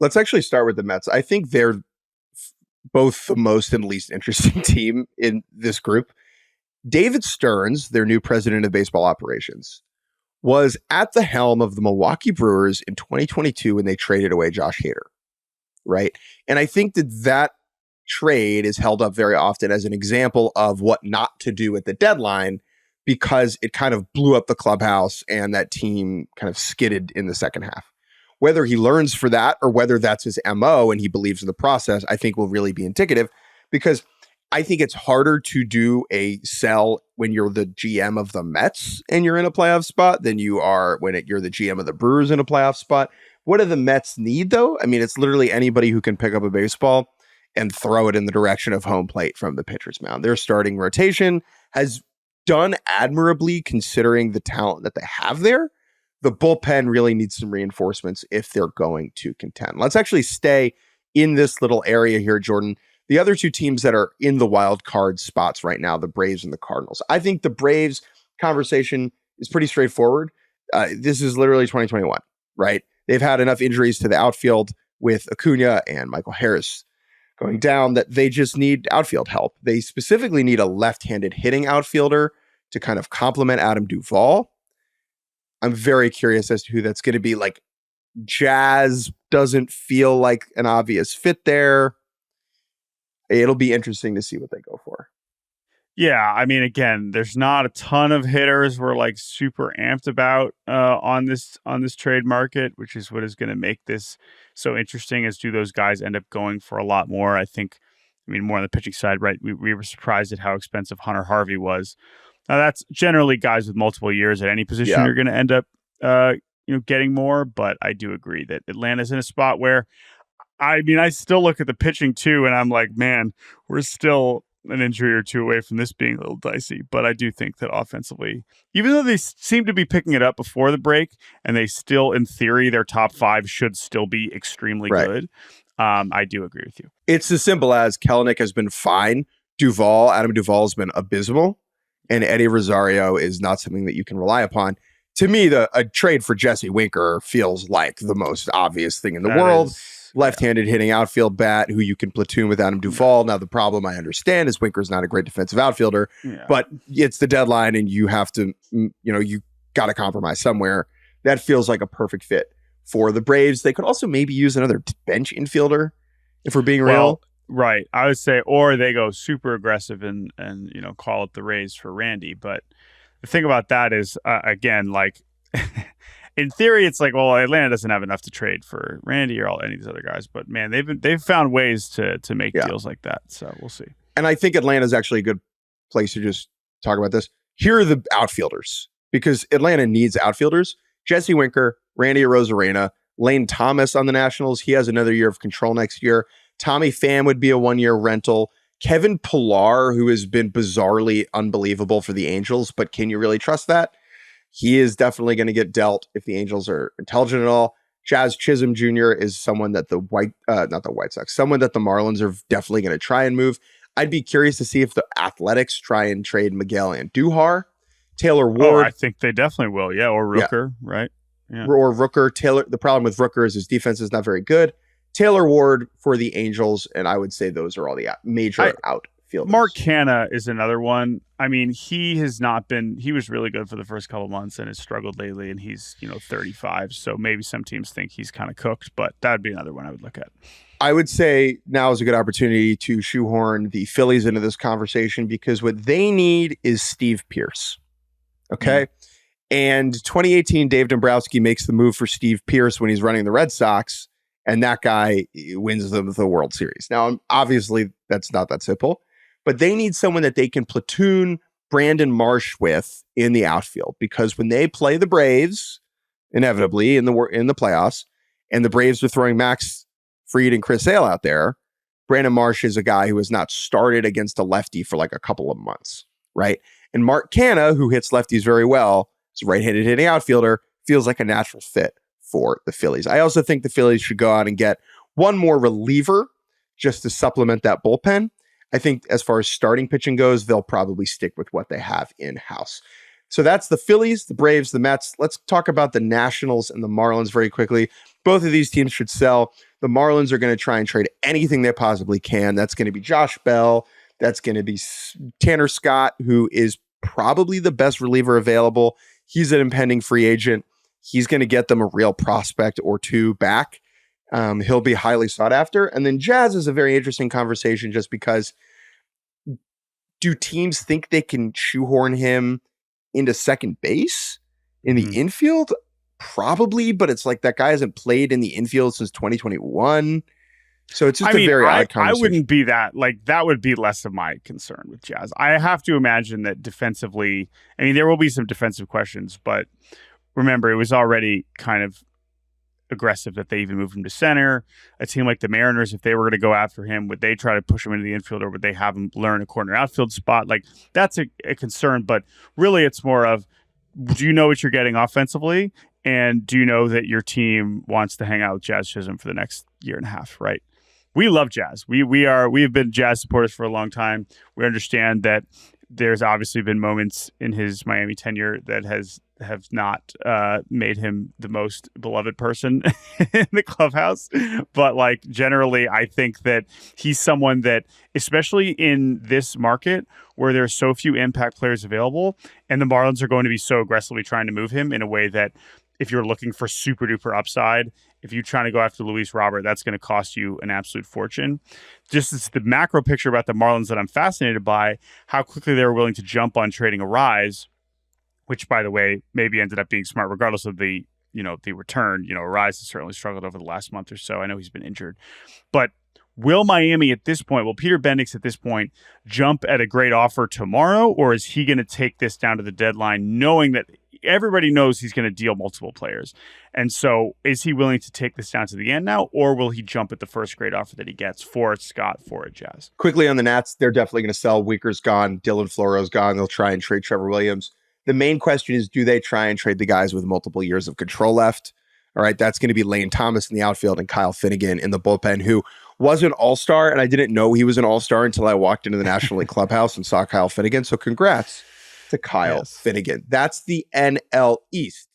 Let's actually start with the Mets. I think they're both the most and least interesting team in this group. David Stearns, their new president of baseball operations, was at the helm of the Milwaukee Brewers in 2022 when they traded away Josh Hader, right? And I think that trade is held up very often as an example of what not to do at the deadline because it kind of blew up the clubhouse and that team kind of skidded in the second half. Whether he learns for that or whether that's his MO and he believes in the process, I think will really be indicative, because I think it's harder to do a sell when you're the GM of the Mets and you're in a playoff spot than you are when you're the GM of the Brewers in a playoff spot. What do the Mets need, though? I mean, it's literally anybody who can pick up a baseball and throw it in the direction of home plate from the pitcher's mound. Their starting rotation has done admirably considering the talent that they have there. The bullpen really needs some reinforcements if they're going to contend. Let's actually stay in this little area here, Jordan. The other two teams that are in the wild card spots right now, the Braves and the Cardinals. I think the Braves conversation is pretty straightforward. This is literally 2021, right? They've had enough injuries to the outfield with Acuna and Michael Harris going down that they just need outfield help. They specifically need a left-handed hitting outfielder to kind of complement Adam Duvall. I'm very curious as to who that's going to be. Like, Jazz doesn't feel like an obvious fit there. It'll be interesting to see what they go for. Yeah, I mean, again, there's not a ton of hitters we're like super amped about on this trade market, which is what is going to make this so interesting. Is do those guys end up going for a lot more? I mean, more on the pitching side, right? We were surprised at how expensive Hunter Harvey was. Now, that's generally guys with multiple years at any position are going to end up, getting more. But I do agree that Atlanta's in a spot where, I mean, I still look at the pitching too, and I'm like, man, we're still an injury or two away from this being a little dicey. But I do think that offensively, even though they seem to be picking it up before the break, and they still, in theory, their top five should still be extremely good. I do agree with you. It's as simple as Kelenic has been fine. Adam Duvall has been abysmal. And Eddie Rosario is not something that you can rely upon. To me, a trade for Jesse Winker feels like the most obvious thing in the world. Left-handed hitting outfield bat who you can platoon with Adam Duvall. Now, the problem I understand is Winker's not a great defensive outfielder, but it's the deadline and you have to, you got to compromise somewhere. That feels like a perfect fit for the Braves. They could also maybe use another bench infielder if we're being real. Right. I would say, or they go super aggressive and call it the Rays for Randy. But the thing about that is, again, like in theory, it's like, well, Atlanta doesn't have enough to trade for Randy or any of these other guys. But man, they've found ways to make deals like that. So we'll see. And I think Atlanta is actually a good place to just talk about this. Here are the outfielders, because Atlanta needs outfielders. Jesse Winker, Randy Arozarena, Lane Thomas on the Nationals. He has another year of control next year. Tommy Pham would be a one-year rental. Kevin Pillar, who has been bizarrely unbelievable for the Angels, but can you really trust that? He is definitely going to get dealt if the Angels are intelligent at all. Jazz Chisholm Jr. is someone that someone that the Marlins are definitely going to try and move. I'd be curious to see if the Athletics try and trade Miguel Andujar. Taylor Ward. I think they definitely will. Yeah, or Rooker, right? Yeah. Or Rooker. The problem with Rooker is his defense is not very good. Taylor Ward for the Angels, and I would say those are all the major outfielders. Mark Canha is another one. I mean, he was really good for the first couple months and has struggled lately, and he's 35, so maybe some teams think he's kind of cooked, but that'd be another one I would look at. I would say now is a good opportunity to shoehorn the Phillies into this conversation, because what they need is Steve Pearce. Okay? And 2018, Dave Dombrowski makes the move for Steve Pearce when he's running the Red Sox, and that guy wins the World Series. Now, obviously, that's not that simple, but they need someone that they can platoon Brandon Marsh with in the outfield, because when they play the Braves, inevitably in the playoffs, and the Braves are throwing Max Fried and Chris Sale out there, Brandon Marsh is a guy who has not started against a lefty for like a couple of months, right? And Mark Canha, who hits lefties very well, is a right-handed hitting outfielder, feels like a natural fit for the Phillies. I also think the Phillies should go out and get one more reliever just to supplement that bullpen. I think as far as starting pitching goes, they'll probably stick with what they have in-house. So that's the Phillies, the Braves, the Mets. Let's talk about the Nationals and the Marlins very quickly. Both of these teams should sell. The Marlins are going to try and trade anything they possibly can. That's going to be Josh Bell. That's going to be Tanner Scott, who is probably the best reliever available. He's an impending free agent. He's going to get them a real prospect or two back. He'll be highly sought after. And then Jazz is a very interesting conversation just because do teams think they can shoehorn him into second base in the infield? Probably, but it's like that guy hasn't played in the infield since 2021. So it's just a very odd conversation. I wouldn't be that, like, that would be less of my concern with Jazz. I have to imagine that defensively, I mean, there will be some defensive questions, but remember, it was already kind of aggressive that they even moved him to center. A team like the Mariners, if they were going to go after him, would they try to push him into the infield, or would they have him learn a corner outfield spot? Like, that's a concern, but really it's more of, do you know what you're getting offensively? And do you know that your team wants to hang out with Jazz Chisholm for the next year and a half, right? We love Jazz. We have been Jazz supporters for a long time. We understand that there's obviously been moments in his Miami tenure that have not made him the most beloved person in the clubhouse. But like generally, I think that he's someone that, especially in this market where there's so few impact players available, and the Marlins are going to be so aggressively trying to move him in a way that if you're looking for super duper upside, if you're trying to go after Luis Robert, that's going to cost you an absolute fortune. Just as the macro picture about the Marlins that I'm fascinated by, how quickly they were willing to jump on trading Arise, which, by the way, maybe ended up being smart regardless of the return. Arise has certainly struggled over the last month or so. I know he's been injured. But will Miami at this point, will Peter Bendix at this point jump at a great offer tomorrow, or is he going to take this down to the deadline knowing that everybody knows he's going to deal multiple players? And so is he willing to take this down to the end now, or will he jump at the first great offer that he gets for Scott, for Jazz? Quickly on the Nats, they're definitely going to sell. Weaker's gone. Dylan Floro's gone. They'll try and trade Trevor Williams. The main question is, do they try and trade the guys with multiple years of control left? All right, that's going to be Lane Thomas in the outfield and Kyle Finnegan in the bullpen, who was an all-star, and I didn't know he was an all-star until I walked into the National League clubhouse and saw Kyle Finnegan. So congrats to Kyle Finnegan. That's the NL East.